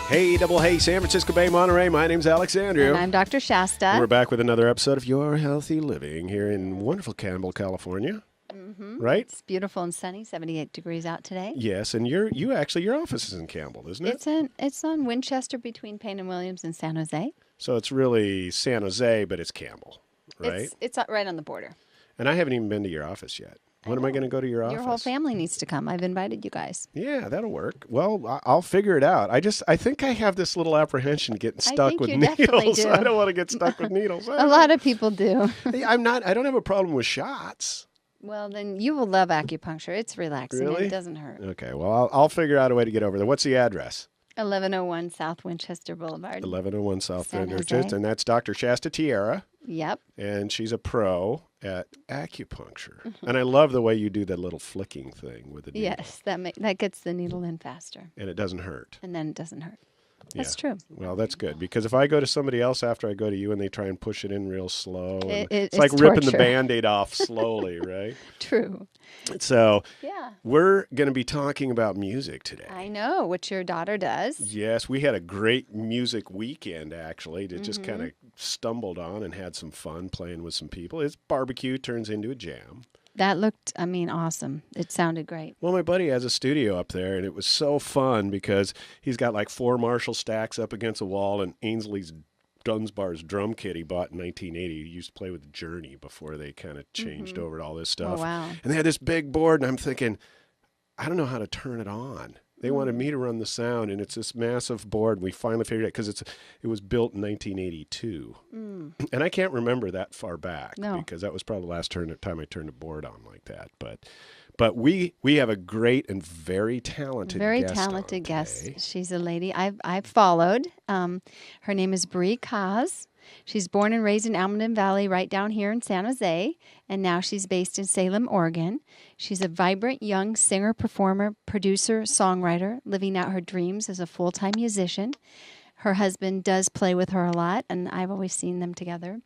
Hey, double hey, San Francisco Bay, Monterey. My name's Alexandrew. And I'm Dr. Shasta. And we're back with another episode of Your Healthy Living here in wonderful Campbell, California. Mm-hmm. Right? It's beautiful and sunny, 78 degrees out today. Yes, and your office is in Campbell, isn't it? It's on Winchester between Payne and Williams and San Jose. So it's really San Jose, but it's Campbell, right? It's right on the border. And I haven't even been to your office yet. When am I going to go to your office? Your whole family needs to come. I've invited you guys. Yeah, that'll work. Well, I'll figure it out. I think I have this little apprehension getting stuck with needles. I don't want to get stuck with needles. A lot of people do. I don't have a problem with shots. Well, then you will love acupuncture. It's relaxing. Really? And it doesn't hurt. Okay, well, I'll figure out a way to get over there. What's the address? 1101 South Winchester Boulevard. 1101 South San Winchester. Jose. And that's Dr. Shasta Tierra. Yep. And she's a pro at acupuncture. Mm-hmm. And I love the way you do that little flicking thing with the needle. Yes, that gets the needle in faster. And it doesn't hurt. And then it doesn't hurt. That's true. Well, that's good. Because if I go to somebody else after I go to you and they try and push it in real slow, it's like torture. ripping the Band-Aid off slowly, right? True. So yeah, we're going to be talking about music today. I know, which your daughter does. Yes, we had a great music weekend, actually, that just kind of stumbled on and had some fun playing with some people. It's barbecue turns into a jam. That looked, awesome. It sounded great. Well, my buddy has a studio up there, and it was so fun because he's got like 4 Marshall stacks up against a wall, and Ainsley's Dunsbar's drum kit he bought in 1980. He used to play with Journey before they kind of changed over to all this stuff. Oh, wow. And they had this big board, and I'm thinking, I don't know how to turn it on. They wanted me to run the sound, and it's this massive board. We finally figured it out because it was built in 1982. And I can't remember that far back because that was probably the last time I turned a board on like that. But we have a great and very talented guest. She's a lady I've followed. Her name is Bri Cauz. She's born and raised in Almaden Valley, right down here in San Jose, and now she's based in Salem, Oregon. She's a vibrant young singer, performer, producer, songwriter, living out her dreams as a full-time musician. Her husband does play with her a lot, and I've always seen them together.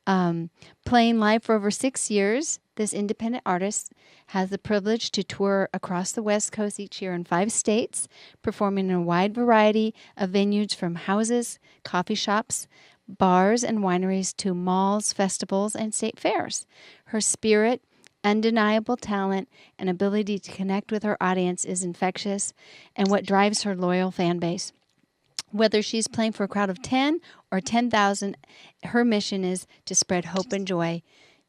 Playing live for over 6 years, this independent artist has the privilege to tour across the West Coast each year in 5 states, performing in a wide variety of venues from houses, coffee shops, bars and wineries to malls, festivals, and state fairs. Her spirit, undeniable talent, and ability to connect with her audience is infectious and what drives her loyal fan base. Whether she's playing for a crowd of 10 or 10,000, her mission is to spread hope and joy.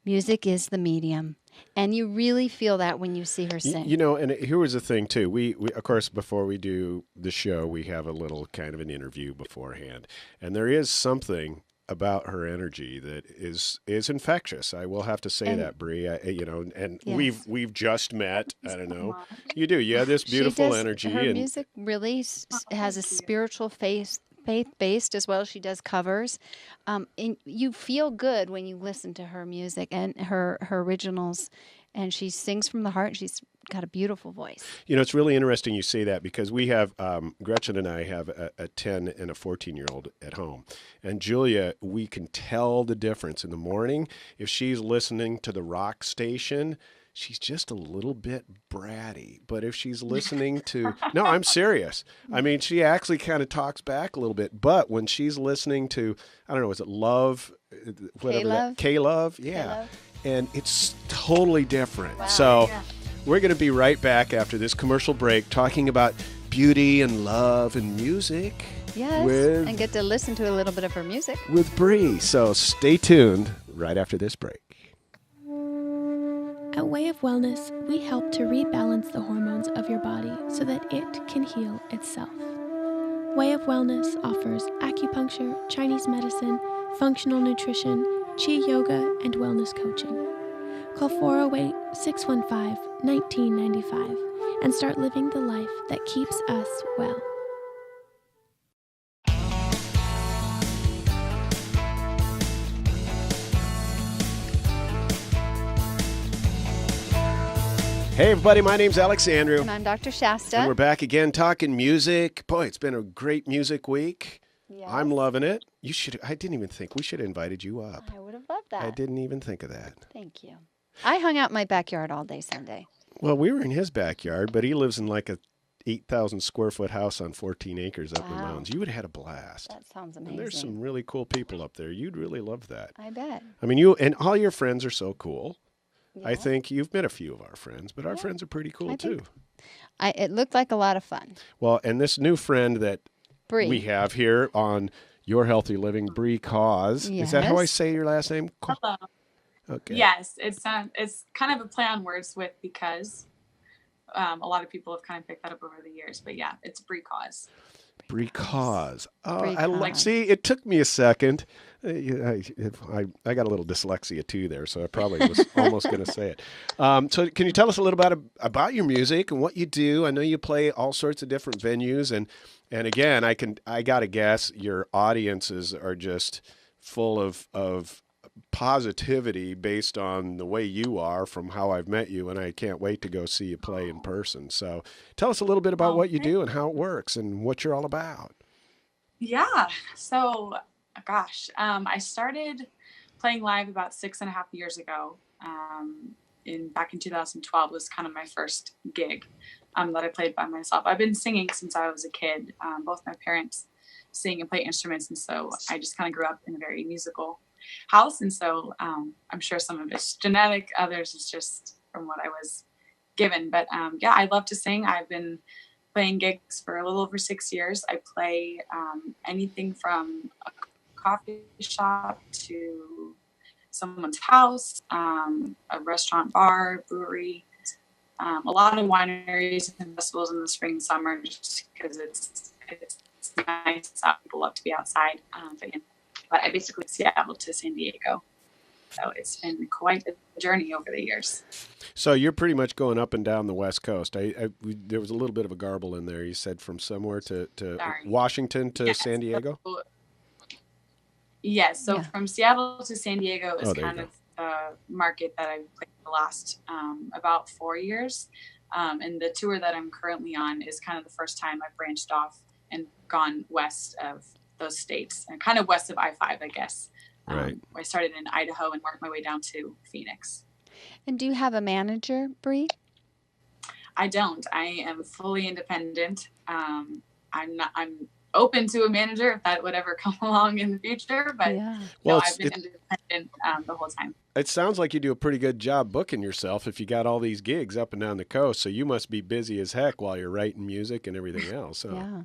Music is the medium. And you really feel that when you see her sing. And here was the thing, too. We of course, before we do the show, we have a little kind of an interview beforehand. And there is something about her energy that is infectious. I will have to say that, Bri. Yes. We've just met. I don't know. You do. You have this beautiful energy. Her music really has a spiritual faith-based as well as she does covers. And you feel good when you listen to her music and her originals. And she sings from the heart. She's got a beautiful voice. It's really interesting you say that because we have, Gretchen and I have a 10 and a 14-year-old at home. And Julia, we can tell the difference in the morning. If she's listening to the rock station, she's just a little bit bratty. But if she's listening to... No, I'm serious. I mean, she actually kind of talks back a little bit. But when she's listening to, I don't know, is it Love? K-Love? K-Love? Yeah. K-Love. And it's totally different. Wow, so we're going to be right back after this commercial break talking about beauty and love and music. Yes, and get to listen to a little bit of her music. With Bri. So stay tuned right after this break. At Way of Wellness, we help to rebalance the hormones of your body so that it can heal itself. Way of Wellness offers acupuncture, Chinese medicine, functional nutrition, Qi yoga, and wellness coaching. Call 408-615-1995 and start living the life that keeps us well. Hey everybody, my name's Alexandrew. And I'm Dr. Shasta. And we're back again talking music. Boy, it's been a great music week. Yes. I'm loving it. I didn't even think we should have invited you up. I would have loved that. I didn't even think of that. Thank you. I hung out in my backyard all day Sunday. Well, we were in his backyard, but he lives in like a 8,000 square foot house on 14 acres up in the Wow. mountains. You would have had a blast. That sounds And amazing. there's some really cool people up there. You'd really love that. I bet. I mean, you and all your friends are so cool. Yeah. I think you've met a few of our friends, but our friends are pretty cool I too. think- It looked like a lot of fun. Well, and this new friend that Bri. we have here on Your Healthy Living, Bri Cauz. Is that how I Yes. say your last name? Hello. Okay. Yes, it's kind of a play on words with because. A lot of people have kind of picked that up over the years, but yeah, it's Bri Cauz. Bri Cauz. Oh, Bri I like. Cauz. See, it took me a second. I got a little dyslexia too there, so I probably was almost going to say it. So, can you tell us a little about your music and what you do? I know you play all sorts of different venues, and again, I got to guess your audiences are just full of positivity based on the way you are from how I've met you, and I can't wait to go see you play in person. So tell us a little bit about what you do and how it works and what you're all about. Yeah. So, gosh, I started playing live about 6.5 years ago. Back in 2012 was kind of my first gig that I played by myself. I've been singing since I was a kid. Both my parents sing and play instruments, and so I just kind of grew up in a very musical house, and so I'm sure some of it's genetic, others is just from what I was given, but yeah, I love to sing. I've been playing gigs for a little over 6 years. I play anything from a coffee shop to someone's house, a restaurant, bar, brewery, a lot of wineries and festivals in the spring and summer, just because it's nice. People love to be outside, but I basically Seattle to San Diego. So it's been quite a journey over the years. So you're pretty much going up and down the West Coast. There was a little bit of a garble in there. You said from somewhere to Sorry. Washington to Yes. San Diego? Yes. So Yeah. from Seattle to San Diego is Oh, there you kind go. of the market that I've played the last about 4 years. And the tour that I'm currently on is kind of the first time I've branched off and gone west of those states, and kind of west of I-5, I guess. Right. I started in Idaho and worked my way down to Phoenix. And do you have a manager, Bri? I don't. I am fully independent. I'm open to a manager if that would ever come along in the future, but Yeah. Well, no, I've been independent the whole time. It sounds like you do a pretty good job booking yourself if you got all these gigs up and down the coast. So you must be busy as heck while you're writing music and everything else. So. Yeah.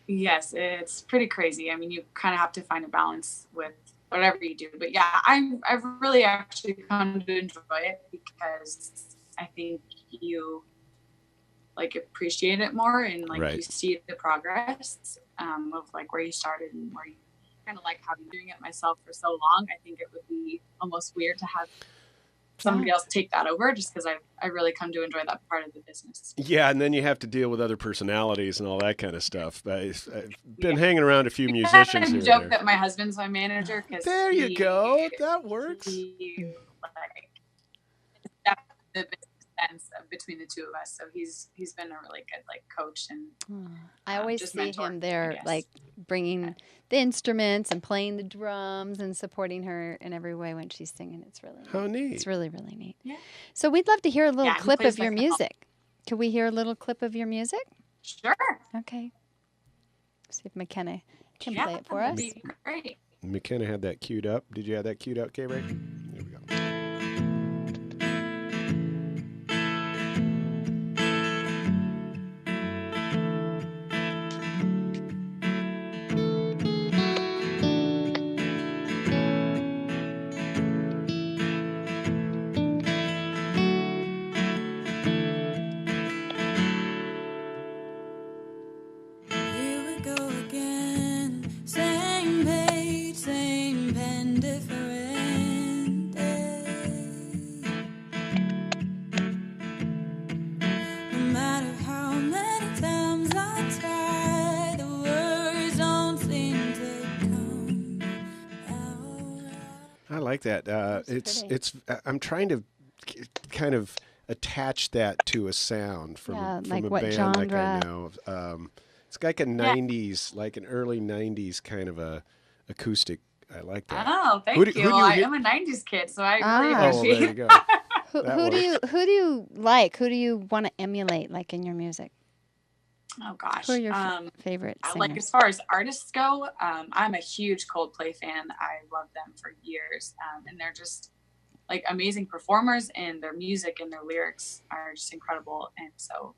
Yes, it's pretty crazy. I mean, you kind of have to find a balance with whatever you do. But yeah, I've really actually come to enjoy it because I think you like appreciate it more, and like Right. you see the progress of like where you started and where you kind of like have been doing it myself for so long. I think it would be almost weird to have somebody else take that over, just because I really come to enjoy that part of the business. Yeah, and then you have to deal with other personalities and all that kind of stuff. I've been hanging around a few musicians I here. joke and that my husband's my manager because there you go. That works. He, like, it's definitely the business sense between the two of us. So he's been a really good like coach, and I always just see mentor, him I there, guess. like bringing the instruments and playing the drums and supporting her in every way when she's singing. It's really How neat. It's really, really neat. Yeah. So we'd love to hear a little Yeah, he clip plays of your saxophone. music. Could we hear a little clip of your music? sure. Okay. See if McKenna can Yeah, play it for that'd us. be great. McKenna had that queued up. Did you have that queued up, K-Ray? There we go. Here we go again. Same page, same pen, different day. No matter how many times I try, the words don't seem to come out. I like that. pretty. I'm trying to kind of attach that to a sound from Yeah, from like a what band like I genre? know. It's like a 90s, like an early 90s kind of a acoustic. I like that. Oh, thank Who do you. you Well, I hear- am a '90s kid, so I really Ah. Oh, well, appreciate there you it. go. Who, That who do you like? Who do you want to emulate, like in your music? Oh gosh. Who are your favorite singers? Like as far as artists go, I'm a huge Coldplay fan. I love them for years. And they're just like amazing performers, and their music and their lyrics are just incredible. And so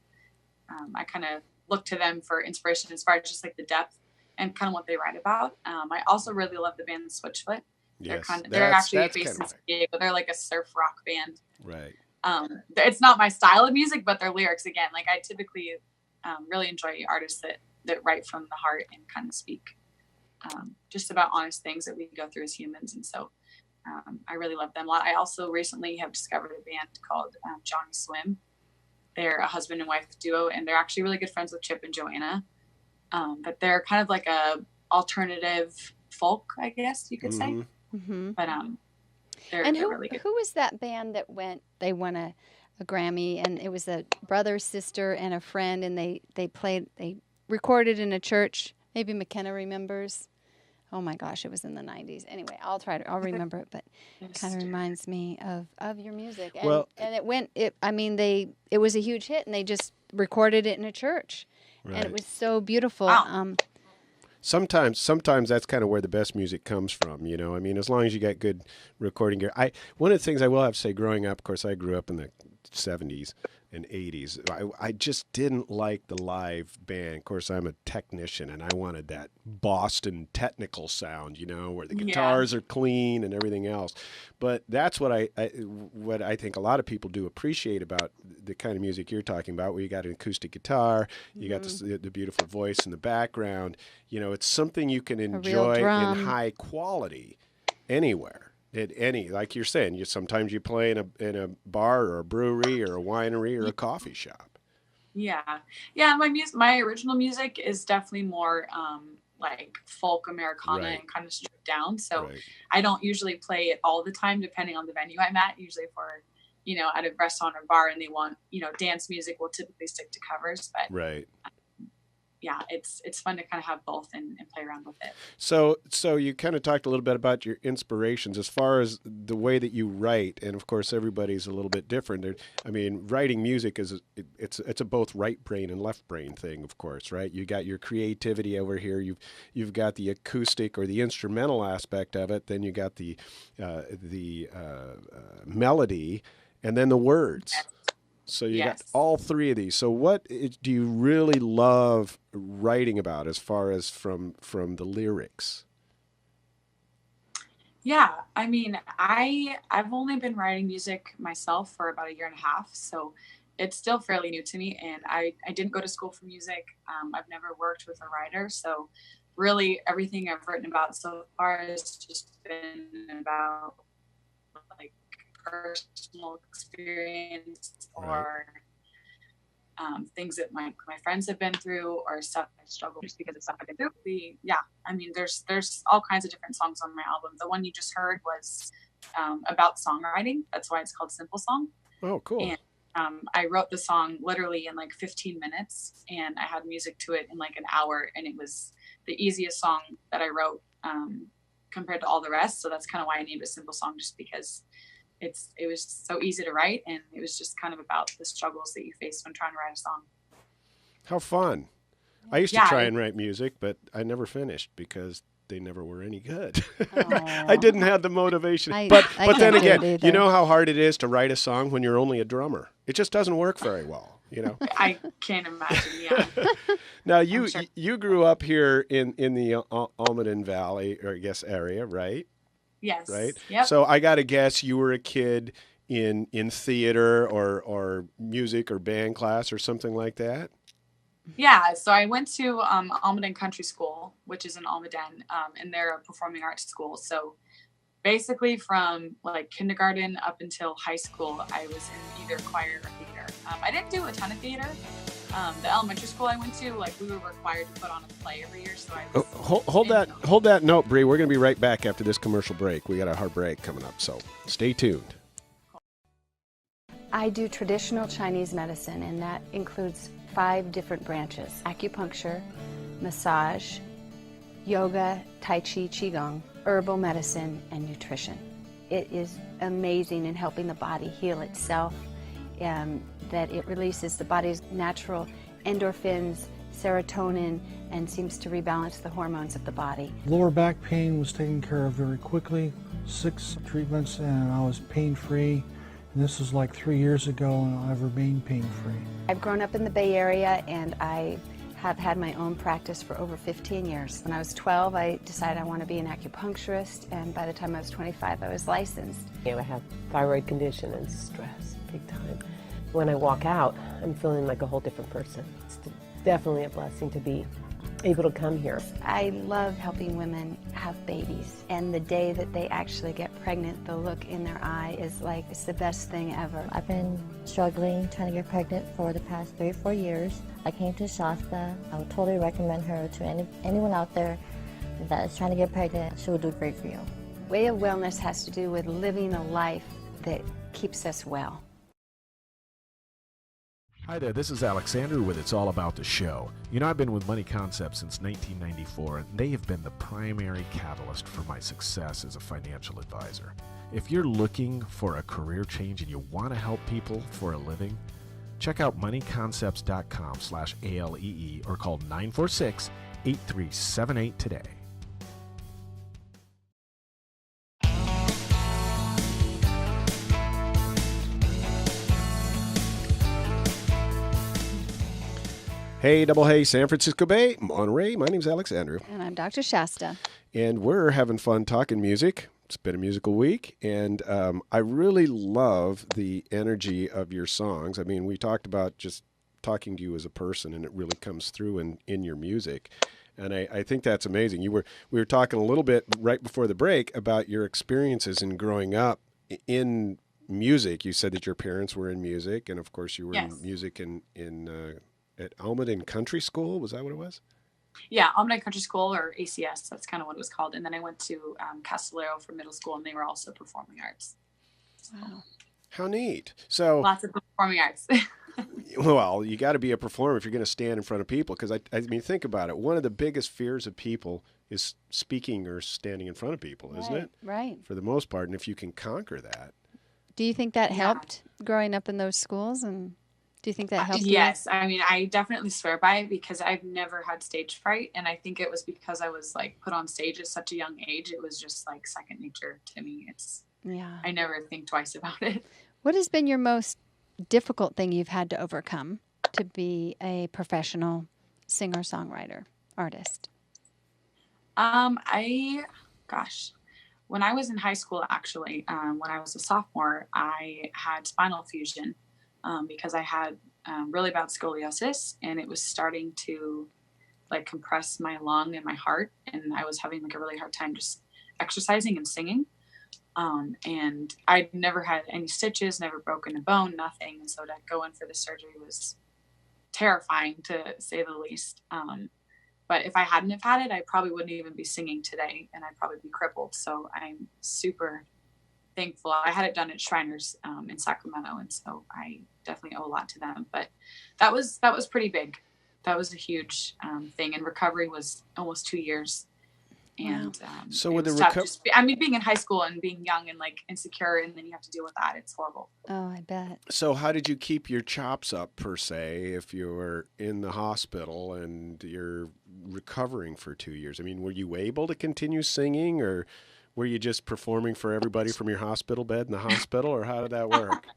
I kind of look to them for inspiration as far as just like the depth and kind of what they write about. I also really love the band Switchfoot. Yes, They're actually that's based in kind San Diego. They're like a surf rock band. right. It's not my style of music, but their lyrics, again, like I typically really enjoy artists that write from the heart and kind of speak just about honest things that we go through as humans. And so I really love them a lot. I also recently have discovered a band called Johnny Swim. They're a husband and wife duo, and they're actually really good friends with Chip and Joanna. But they're kind of like a alternative folk, I guess you could say. Mm-hmm. But they're really good. Who was that band that they won a Grammy, and it was a brother, sister, and a friend, and they recorded in a church. Maybe McKenna remembers. Oh my gosh, it was in the 90s. Anyway, I'll remember it, but it kind of reminds me of your music. And, it was a huge hit, and they just recorded it in a church. Right. And it was so beautiful. Wow. Sometimes that's kind of where the best music comes from, you know. I mean, as long as you got good recording gear. One of the things I will have to say, growing up, of course, I grew up in the 70s and 80s. I just didn't like the live band. Of course, I'm a technician, and I wanted that Boston technical sound, you know, where the guitars are clean and everything else. But that's what I think a lot of people do appreciate about the kind of music you're talking about, where you got an acoustic guitar, you got the beautiful voice in the background. You know, it's something you can enjoy in high quality anywhere. Like you're saying, sometimes you play in a bar or a brewery or a winery or a coffee shop. Yeah. My original music is definitely more like folk Americana and kind of stripped down. So I don't usually play it all the time, depending on the venue I'm at. Usually for, you know, at a restaurant or bar and they want, you know, dance music, we'll typically stick to covers. But yeah, it's fun to kind of have both and play around with it. So you kind of talked a little bit about your inspirations as far as the way that you write, and of course everybody's a little bit different. I mean, writing music it's a both right brain and left brain thing, of course, right? You got your creativity over here. You've got the acoustic or the instrumental aspect of it. Then you got the melody, and then the words. So you got all three of these. So what do you really love writing about as far as from the lyrics? Yeah, I mean, I've only been writing music myself for about 1.5 years, so it's still fairly new to me. And I didn't go to school for music. I've never worked with a writer, so really everything I've written about so far has just been about like personal experience or things that my friends have been through or stuff I struggle just because it's stuff I've been through. I mean, there's all kinds of different songs on my album. The one you just heard was about songwriting. That's why it's called Simple Song. Oh, cool. And I wrote the song literally in like 15 minutes, and I had music to it in like an hour, and it was the easiest song that I wrote compared to all the rest. So that's kind of why I named it Simple Song, just because it was so easy to write, and it was just kind of about the struggles that you face when trying to write a song. How fun. I used to try and write music, but I never finished because they never were any good. I didn't have the motivation. But then again, you know how hard it is to write a song when you're only a drummer. It just doesn't work very well, you know. I can't imagine, yeah. Now, you grew up here in the Almaden Valley, or I guess area, right? Yes. Right? Yep. So I got to guess you were a kid in theater or music or band class or something like that? Yeah. So I went to Almaden Country School, which is in Almaden, and they're a performing arts school. So basically from like kindergarten up until high school, I was in either choir or theater. I didn't do a ton of theater. The elementary school I went to, like we were required to put on a play every year. So I was hold that note, Bri. We're going to be right back after this commercial break. We got a hard break coming up, so stay tuned. I do traditional Chinese medicine, and that includes 5 different branches: acupuncture, massage, yoga, tai chi, qigong, herbal medicine, and nutrition. It is amazing in helping the body heal itself, that it releases the body's natural endorphins serotonin and seems to rebalance the hormones of the body. Lower back pain was taken care of very quickly. 6 treatments and I was pain-free. And this was like 3 years ago and I've remained pain-free. I've grown up in the Bay Area and I have had my own practice for over 15 years. When I was 12, I decided I want to be an acupuncturist, and by the time I was 25, I was licensed. I have thyroid condition and stress, big time. When I walk out, I'm feeling like a whole different person. It's definitely a blessing to be able to come here. I love helping women have babies, and the day that they actually get pregnant, the look in their eye is like, it's the best thing ever. I've been struggling trying to get pregnant for the past 3 or 4 years. I came to Shasta. I would totally recommend her to anyone out there that is trying to get pregnant. She will do great for you. Way of wellness has to do with living a life that keeps us well. Hi there, this is Alexandrew with It's All About the Show. You know, I've been with Money Concepts since 1994, and they have been the primary catalyst for my success as a financial advisor. If you're looking for a career change and you want to help people for a living, check out moneyconcepts.com/ALEE or call 946-8378 today. Hey, double hey, San Francisco Bay, Monterey. My name's Alexandrew. And I'm Dr. Shasta. And we're having fun talking music. It's been a musical week, and I really love the energy of your songs. I mean, we talked about just talking to you as a person, and it really comes through in your music. And I think that's amazing. We were talking a little bit right before the break about your experiences in growing up in music. You said that your parents were in music, and of course you were in music at Almaden Country School. Was that what it was? Yeah, Almaden Country School, or ACS. That's kind of what it was called. And then I went to Castillero for middle school, and they were also performing arts. So, Wow. How neat. So lots of performing arts. well, you got to be a performer if you're going to stand in front of people. Because I mean, think about it. One of the biggest fears of people is speaking or standing in front of people, isn't it? Right. For the most part. And if you can conquer that. Do you think that helped growing up in those schools? And do you think that helped Yes. I mean, I definitely swear by it because I've never had stage fright. And I think it was because I was like put on stage at such a young age. It was just like second nature to me. I never think twice about it. What has been your most difficult thing you've had to overcome to be a professional singer-songwriter, artist? When I was in high school, actually, when I was a sophomore, I had spinal fusion because I had really bad scoliosis, and it was starting to like compress my lung and my heart, and I was having like a really hard time just exercising and singing. And I'd never had any stitches, never broken a bone, nothing. And so to go in for the surgery was terrifying, to say the least. But if I hadn't have had it, I probably wouldn't even be singing today, and I'd probably be crippled. So I'm super thankful. I had it done at Shriners in Sacramento, and so I definitely owe a lot to them. But that was pretty big. That was a huge thing, and recovery was almost 2 years. And so with the being in high school and being young and like insecure, and then you have to deal with that. It's horrible. Oh, I bet. So how did you keep your chops up, per se, if you were in the hospital and you're recovering for 2 years? I mean, were you able to continue singing, or were you just performing for everybody from your hospital bed in the hospital, or how did that work?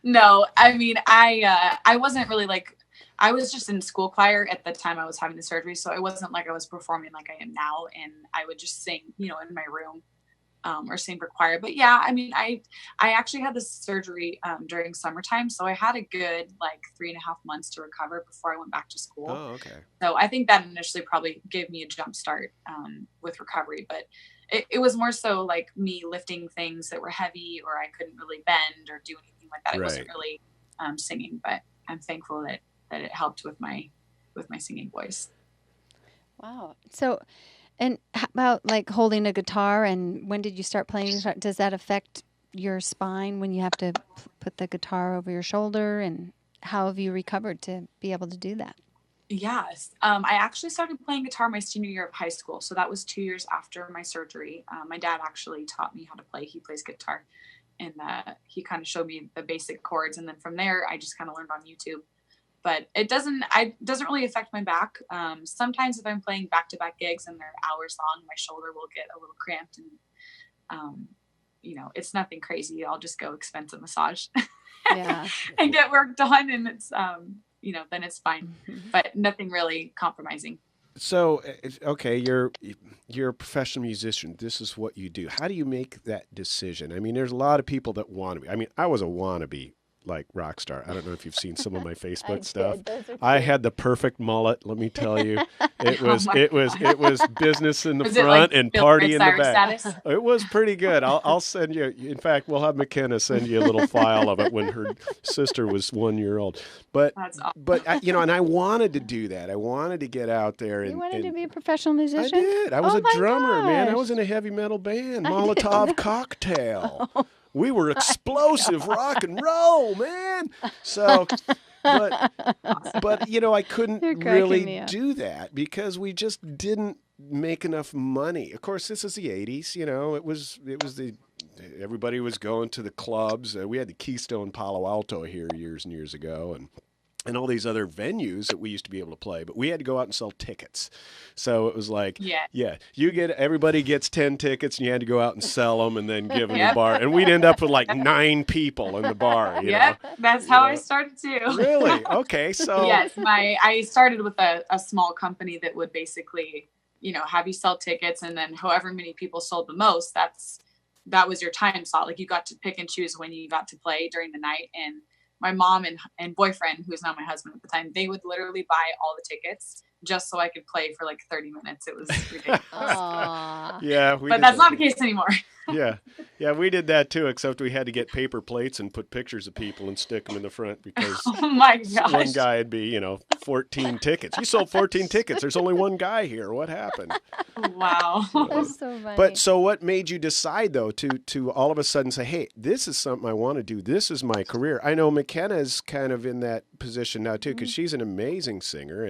No, I mean, I wasn't really like, I was just in school choir at the time I was having the surgery. So it wasn't like I was performing like I am now. And I would just sing, in my room or sing for choir. But yeah, I mean, I actually had this surgery during summertime. So I had a good like 3.5 months to recover before I went back to school. Oh, okay. So I think that initially probably gave me a jump start with recovery. But it was more so like me lifting things that were heavy, or I couldn't really bend or do anything like that. It wasn't really singing, but I'm thankful that it helped with my singing voice. Wow. So, and how about like holding a guitar, and when did you start playing guitar? Does that affect your spine when you have to put the guitar over your shoulder, and how have you recovered to be able to do that? Yes. I actually started playing guitar my senior year of high school. So that was 2 years after my surgery. My dad actually taught me how to play. He plays guitar, and he kind of showed me the basic chords. And then from there, I just kind of learned on YouTube. but it doesn't really affect my back. Sometimes if I'm playing back-to-back gigs and they're hours long, my shoulder will get a little cramped, and it's nothing crazy. I'll just go expensive massage Yeah. and get work done, and it's then it's fine, but nothing really compromising. So, okay, you're a professional musician. This is what you do. How do you make that decision? I mean, there's a lot of people that want to be. I mean, I was a wannabe like rock star. I don't know if you've seen some of my Facebook stuff. I had the perfect mullet. Let me tell you, it was business in the front and party in the back. Status? It was pretty good. I'll send you. In fact, we'll have McKenna send you a little file of it when her sister was 1 year old. But and I wanted to do that. I wanted to get out there. You wanted to be a professional musician? I did. I was a drummer, man. I gosh. was in a heavy metal band, Molotov Cocktail. We were explosive rock and roll, man. So, but I couldn't really do that because we just didn't make enough money. Of course, this is the 80s. It was everybody was going to the clubs. We had the Keystone Palo Alto here years and years ago, and all these other venues that we used to be able to play, but we had to go out and sell tickets. So it was like, everybody gets 10 tickets and you had to go out and sell them and then give them the bar. And we'd end up with like 9 people in the bar. That's how I started too. Really? Okay. So yes, I started with a small company that would basically, have you sell tickets, and then however many people sold the most, that was your time slot. Like you got to pick and choose when you got to play during the night. And my mom and boyfriend, who's now my husband at the time, they would literally buy all the tickets just so I could play for like 30 minutes. It was ridiculous. Yeah. But that's not the case anymore. Yeah. Yeah, we did that too, except we had to get paper plates and put pictures of people and stick them in the front because oh my gosh. One guy would be, 14 tickets. You sold 14 tickets. There's only one guy here. What happened? Wow. That's so funny. But so what made you decide though to all of a sudden say, hey, this is something I want to do. This is my career. I know McKenna's kind of in that position now too, because she's an amazing singer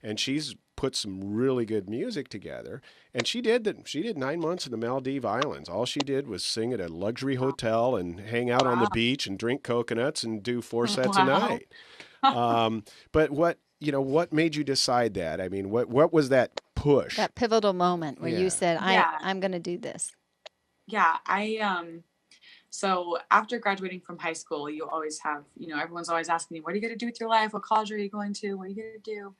and she's put some really good music together. And she did 9 months in the Maldives Islands. All she did was sing at a luxury hotel and hang out on the beach and drink coconuts and do 4 sets a night. But what made you decide that? I mean, what was that push? That pivotal moment where you said, I'm going to do this. Yeah. So after graduating from high school, you always have, everyone's always asking you, what are you going to do with your life? What college are you going to? What are you going to do?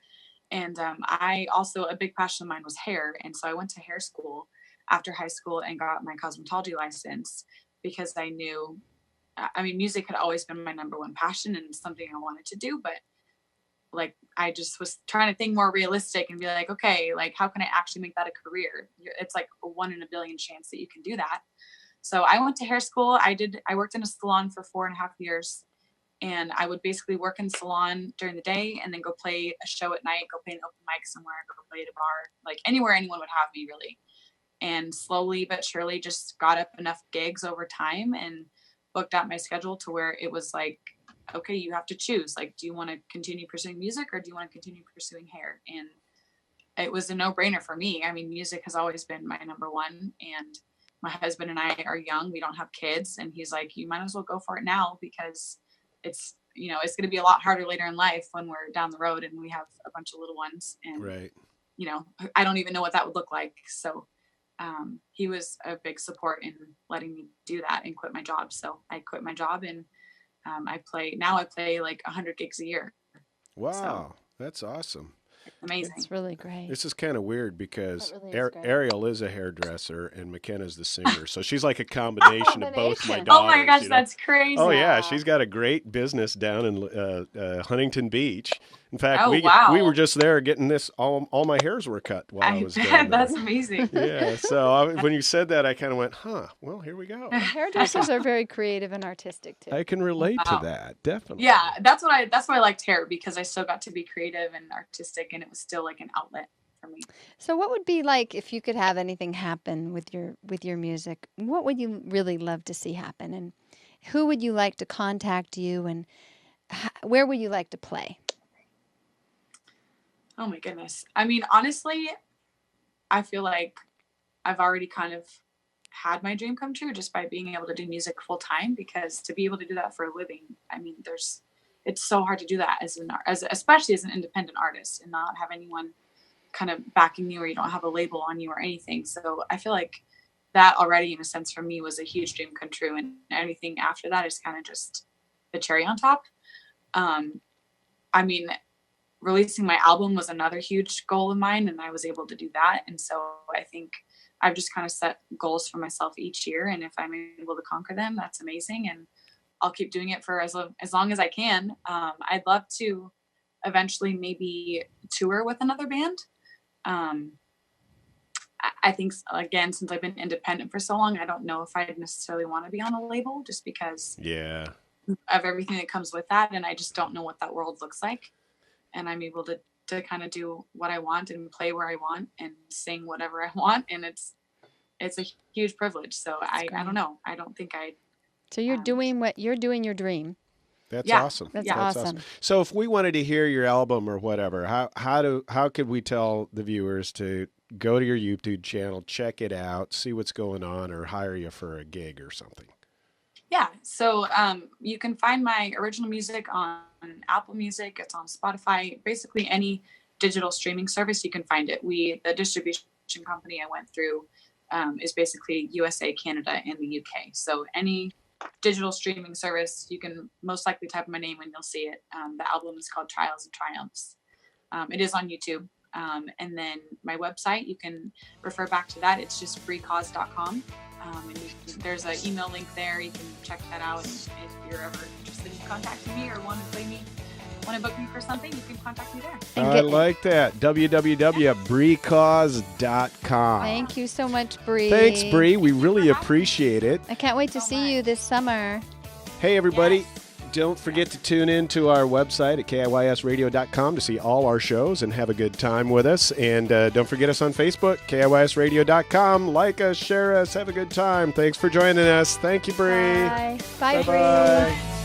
And I also, a big passion of mine was hair. And so I went to hair school after high school and got my cosmetology license because I knew, music had always been my number one passion and something I wanted to do. But like, I just was trying to think more realistic and be like, okay, like, how can I actually make that a career? It's like a 1 in a billion chance that you can do that. So I went to hair school. I worked in a salon for 4.5 years. And I would basically work in the salon during the day and then go play a show at night, go play an open mic somewhere, go play at a bar, like anywhere anyone would have me really. And slowly but surely just got up enough gigs over time and booked out my schedule to where it was like, okay, you have to choose. Like, do you want to continue pursuing music or do you want to continue pursuing hair? And it was a no-brainer for me. I mean, music has always been my number one. And my husband and I are young. We don't have kids. And he's like, you might as well go for it now because it's going to be a lot harder later in life when we're down the road and we have a bunch of little ones and right. I don't even know what that would look like. So he was a big support in letting me do that and quit my job. So I quit my job and I play like 100 gigs a year. Wow. So, that's awesome. Amazing. It's really great. This is kind of weird because really Ariel is a hairdresser and McKenna's the singer. So she's like a combination of both my daughters. Oh my gosh, that's crazy. Oh yeah, she's got a great business down in Huntington Beach. In fact, we were just there getting this. All my hairs were cut while I was down there. That's amazing. Yeah. So when you said that, I kind of went, well, here we go. Hairdressers are very creative and artistic too. I can relate to that, definitely. Yeah, that's why I liked hair because I still got to be creative and artistic, and it was still like an outlet for me. So, what would be like if you could have anything happen with your music? What would you really love to see happen, and who would you like to contact you, and where would you like to play? Oh my goodness. I mean, honestly, I feel like I've already kind of had my dream come true just by being able to do music full time, because to be able to do that for a living, I mean, it's it's so hard to do that especially as an independent artist and not have anyone kind of backing you, or you don't have a label on you or anything. So I feel like that already, in a sense, for me was a huge dream come true. And anything after that is kind of just the cherry on top. I mean, releasing my album was another huge goal of mine, and I was able to do that. And so I think I've just kind of set goals for myself each year. And if I'm able to conquer them, that's amazing. And I'll keep doing it for as long as I can. I'd love to eventually maybe tour with another band. I think, again, since I've been independent for so long, I don't know if I necessarily want to be on a label just because of everything that comes with that. And I just don't know what that world looks like. And I'm able to kind of do what I want and play where I want and sing whatever I want. And it's a huge privilege. So I don't know. I don't think So you're doing your dream. That's awesome. That's awesome. So if we wanted to hear your album or whatever, how could we tell the viewers to go to your YouTube channel, check it out, see what's going on, or hire you for a gig or something? Yeah. So you can find my original music on Apple Music. It's on Spotify. Basically any digital streaming service, you can find it. The distribution company I went through is basically USA, Canada, and the UK. So any digital streaming service, you can most likely type my name and you'll see it. The album is called Trials and Triumphs. It is on YouTube. And then my website, you can refer back to that. It's just bricauz.com. And there's an email link there. You can check that out. And if you're ever interested in contacting me or want to book me for something, you can contact me there. I like that. www.bricauz.com. Thank you so much, Bri. Thanks, Bri. We really appreciate it. I can't wait to see you this summer. Hey, everybody. Don't forget to tune in to our website at KIYSradio.com to see all our shows and have a good time with us. And don't forget us on Facebook, KIYSradio.com. Like us, share us, have a good time. Thanks for joining us. Thank you, Bri. Bye. Bye, Bri. Bye-bye.